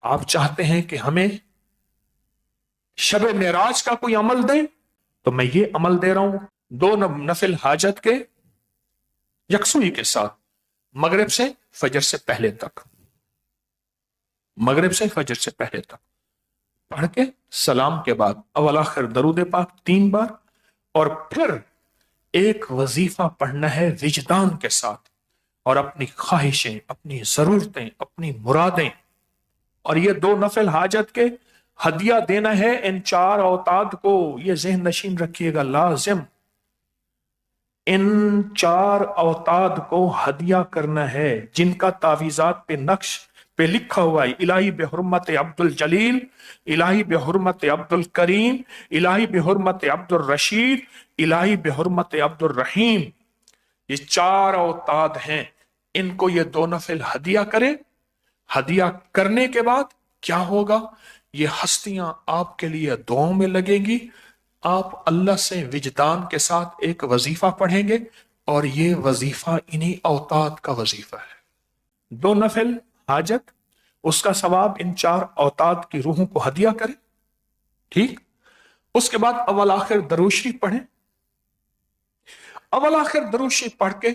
آپ چاہتے ہیں کہ ہمیں شب معراج کا کوئی عمل دیں تو میں یہ عمل دے رہا ہوں، 2 نفل حاجت کے یکسوئی کے ساتھ، مغرب سے فجر سے پہلے تک، مغرب سے فجر سے پہلے تک پڑھ کے سلام کے بعد اول آخر درود پاک 3 بار، اور پھر ایک وظیفہ پڑھنا ہے وجدان کے ساتھ، اور اپنی خواہشیں، اپنی ضرورتیں، اپنی مرادیں، اور یہ 2 نفل حاجت کے ہدیہ دینا ہے ان 4 اوتاد کو۔ یہ ذہن نشین رکھیے گا، لازم ان 4 اوتاد کو ہدیہ کرنا ہے، جن کا تعویذات پہ نقش پہ لکھا ہوا ہے الہی بحرمت عبد الجلیل، الہی بحرمت عبد الکریم، الہی بحرمت عبد الرشید، الہی بحرمت عبد الرحیم۔ یہ 4 اوتاد ہیں، ان کو یہ 2 نفل ہدیہ کریں۔ ہدیہ کرنے کے بعد کیا ہوگا؟ یہ ہستیاں آپ کے لیے دعاؤں میں لگیں گی، آپ اللہ سے وجدان کے ساتھ ایک وظیفہ پڑھیں گے، اور یہ وظیفہ انہی اوتاد کا وظیفہ ہے۔ 2 نفل حاجت، اس کا ثواب ان 4 اوتاد کی روحوں کو ہدیہ کریں، ٹھیک؟ اس کے بعد اول آخر درود شریف پڑھیں۔ اول آخر درود شریف پڑھ کے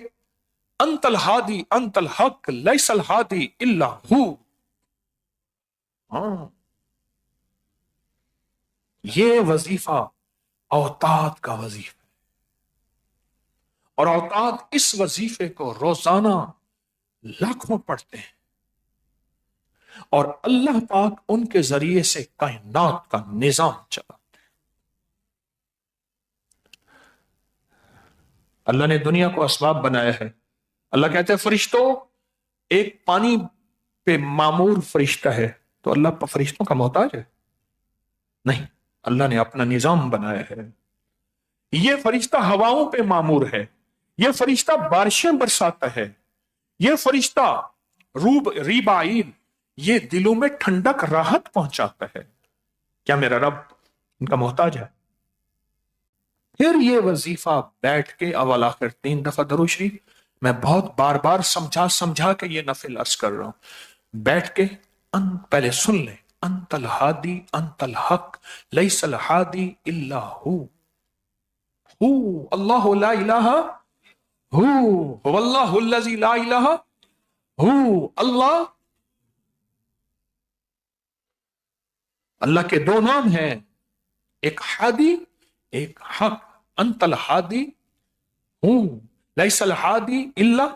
انت الہادی انت الحق لیس الہادی الا ہو، یہ وظیفہ اوتاد کا وظیفہ ہے، اور اوتاد اس وظیفے کو روزانہ لاکھوں پڑھتے ہیں، اور اللہ پاک ان کے ذریعے سے کائنات کا نظام چلاتے ہیں۔ اللہ نے دنیا کو اسباب بنایا ہے۔ اللہ کہتے ہیں فرشتوں، ایک پانی پہ معمور فرشتہ ہے تو اللہ فرشتوں کا محتاج ہے؟ نہیں، اللہ نے اپنا نظام بنایا ہے۔ یہ فرشتہ ہواؤں پہ معمور ہے، یہ فرشتہ بارشیں برساتا ہے، یہ فرشتہ ریبائل، یہ دلوں میں ٹھنڈک راحت پہنچاتا ہے۔ کیا میرا رب ان کا محتاج ہے؟ پھر یہ وظیفہ بیٹھ کے اول آخر 3 دفعہ درود شریف، میں بہت بار بار سمجھا کے یہ نفل عرض کر رہا ہوں، بیٹھ کے پہلے سن لیں، انت الہادی انت الحق لیس الہادی الا ہو، اللہ لا الہ هو اللہ الذی لا الہ هو، اللہ کے 2 نام ہیں، ایک ہادی ایک حق، انت الہادی ہوں لیس الہادی الا،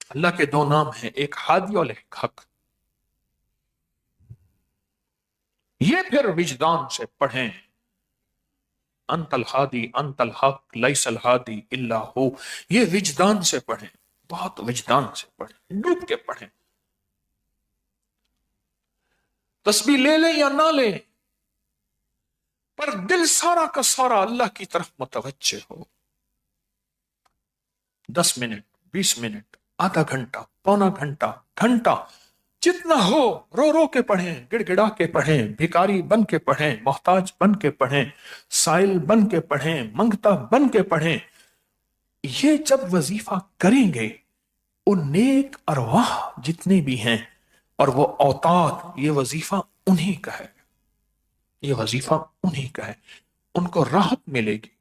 اللہ کے 2 نام ہیں، ایک ہادی اور ایک حق۔ یہ پھر وجدان سے پڑھیں، انت الہادی انت الحق لیس الہادی الا ہو، یہ وجدان سے پڑھیں، بہت وجدان سے پڑھیں، ڈوب کے پڑھیں۔ تسبیح لے لیں یا نہ لیں، پر دل سارا کا سارا اللہ کی طرف متوجہ ہو۔ 10 منٹ، 20 منٹ، آدھا گھنٹہ، پونا گھنٹہ، گھنٹہ، جتنا ہو، رو رو کے پڑھیں، گڑ گڑا کے پڑھیں، بھکاری بن کے پڑھیں، محتاج بن کے پڑھیں، سائل بن کے پڑھیں، منگتا بن کے پڑھیں۔ یہ جب وظیفہ کریں گے، ان نیک ارواح جتنے بھی ہیں اور وہ اوتاد، یہ وظیفہ انہی کا ہے، یہ وظیفہ انہی کا ہے، ان کو راحت ملے گی،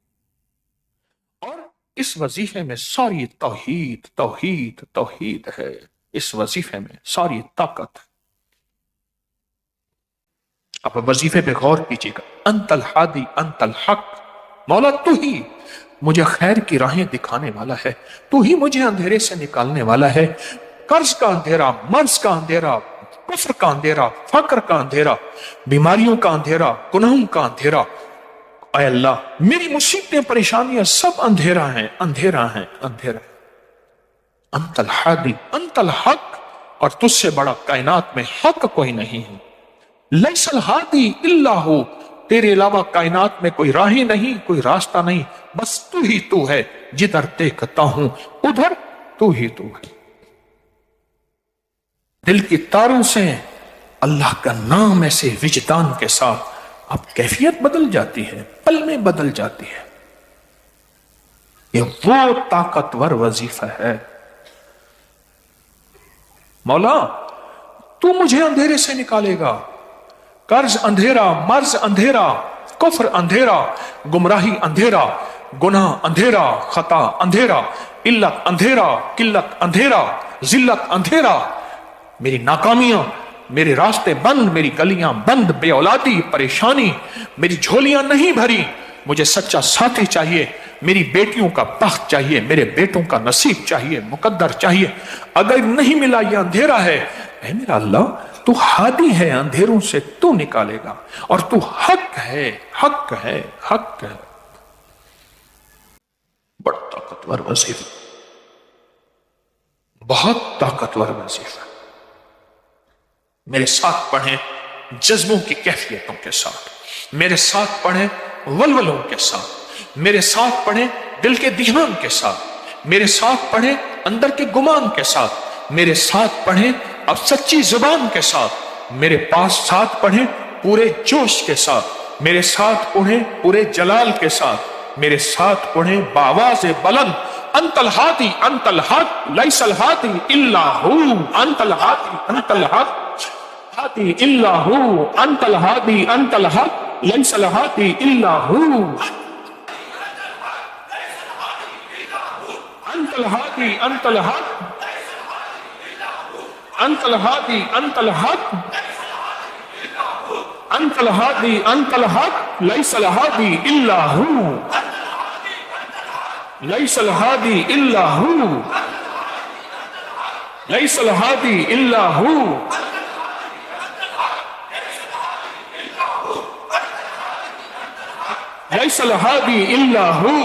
اور اس وظیفے میں ساری توحید توحید توحید ہے، اس وظیفے میں ساری طاقت ہے۔ اب وظیفے پہ غور کیجیے گا، انت الہادی انت الحق، مولا تو ہی مجھے خیر کی راہیں دکھانے والا ہے، تو ہی مجھے اندھیرے سے نکالنے والا ہے، قرض کا اندھیرا، مرض کا اندھیرا، کفر کا اندھیرا، فقر کا اندھیرا، بیماریوں کا اندھیرا، گناہوں کا اندھیرا، اے اللہ میری مصیبتیں پریشانیاں سب اندھیرا ہیں، اندھیرا ہیں، اندھیرا ہے۔ انت الہادی انت الحق، اور تجھ سے بڑا کائنات میں حق کوئی نہیں ہے، لیس الہادی الا ہو، تیرے علاوہ کائنات میں کوئی راہ نہیں، کوئی راستہ نہیں، بس تو ہی تو ہے، جدھر دیکھتا ہوں ادھر تو ہی تو ہے۔ دل کی تاروں سے اللہ کا نام ایسے وجدان کے ساتھ اب کیفیت بدل جاتی ہے، پل میں بدل جاتی ہے۔ یہ وہ طاقتور وظیفہ ہے۔ مولا تو مجھے اندھیرے سے نکالے گا، قرض اندھیرا، مرض اندھیرا، کفر اندھیرا، گمراہی اندھیرا، گناہ اندھیرا، خطا اندھیرا، علت اندھیرا، قلت اندھیرا، ذلت اندھیرا، میری ناکامیاں، میرے راستے بند، میری گلیاں بند، بے اولادی، پریشانی، میری جھولیاں نہیں بھری، مجھے سچا ساتھی چاہیے، میری بیٹیوں کا بخت چاہیے، میرے بیٹوں کا نصیب چاہیے، مقدر چاہیے، اگر نہیں ملا یہ اندھیرا ہے، اے میرا اللہ تو ہادی ہے، اندھیروں سے تو نکالے گا، اور تو حق ہے، حق ہے، حق ہے۔ بڑا طاقتور وظیفہ، بہت طاقتور وظیفہ۔ میرے ساتھ پڑھیں جذبوں کی کیفیتوں کے ساتھ، میرے ساتھ پڑھیں ولولوں کے ساتھ، میرے ساتھ پڑھیں دل کے دھیان کے ساتھ، میرے ساتھ پڑھیں اندر کے گمان کے ساتھ، میرے ساتھ پڑھیں اب سچی زبان کے ساتھ، میرے پاس ساتھ پڑھیں پورے جوش کے ساتھ، میرے ساتھ پڑھیں پورے جلال کے ساتھ، میرے ساتھ پڑھیں بآواز بلند، انت الہادی انت الحق لیس الہادی الا ہو، انت الہادی انت الحق ہادی الا ہو، انت الہادی انت الحق لیس الہادی الا ہو، انت الہادی انت الحق، انت الہادی انت الحق، انت الہادی انت الحق لیس الہادی الا ہو، لیس الہادی الا ہو، لیس الہادی الا ہو، لیس الہادی الا ہو۔